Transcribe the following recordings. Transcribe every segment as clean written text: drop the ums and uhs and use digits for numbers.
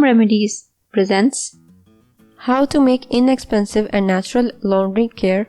Remedies presents How to make inexpensive and natural laundry care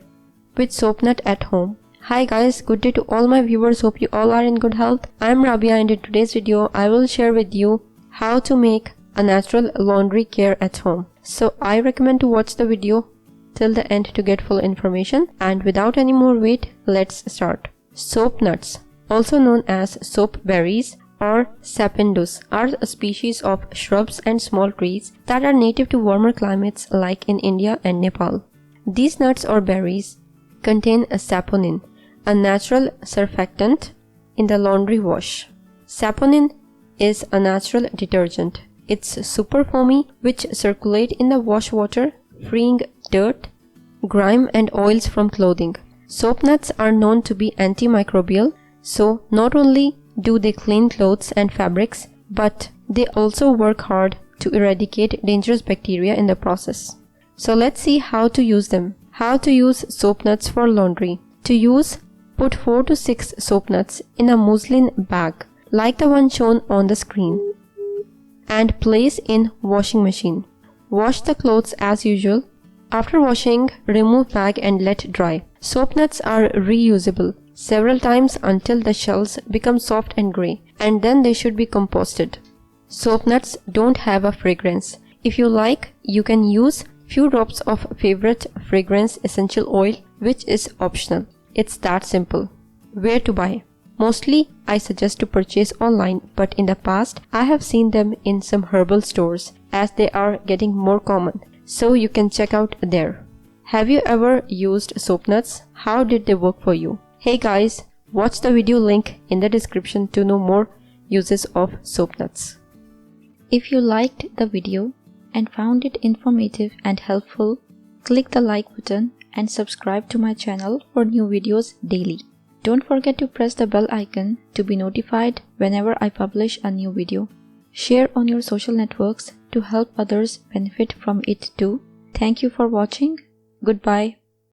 with soap nut at home. Hi guys, good day to all my viewers. Hope you all are in good health. I am Rabia and in today's video I will share with you how to make a natural laundry care at home. So I recommend to watch the video till the end to get full information, and without any more wait, let's start. Soap nuts, also known as soap berries or sapindus, are a species of shrubs and small trees that are native to warmer climates like in India and Nepal. These nuts or berries contain a saponin, a natural surfactant in the laundry wash. Saponin is a natural detergent. It's super foamy, which circulate in the wash water, freeing dirt, grime and oils from clothing. Soap nuts are known to be antimicrobial, so not only do they clean clothes and fabrics, but they also work hard to eradicate dangerous bacteria in the process. So let's see how to use them. How to use soap nuts for laundry. To use, put 4 to 6 soap nuts in a muslin bag like the one shown on the screen and place in washing machine. Wash the clothes as usual. After washing, remove bag and let dry. Soap nuts are reusable several times until the shells become soft and gray, and then they should be composted. Soap nuts don't have a fragrance. If you like, you can use few drops of favorite fragrance essential oil, which is optional. It's that simple. Where to buy? Mostly I suggest to purchase online, but in the past I have seen them in some herbal stores as they are getting more common, so you can check out there. Have you ever used soap nuts? How did they work for you? Hey guys, watch the video link in the description to know more uses of soap nuts. If you liked the video and found it informative and helpful, click the like button and subscribe to my channel for new videos daily. Don't forget to press the bell icon to be notified whenever I publish a new video. Share on your social networks to help others benefit from it too. Thank you for watching. Goodbye.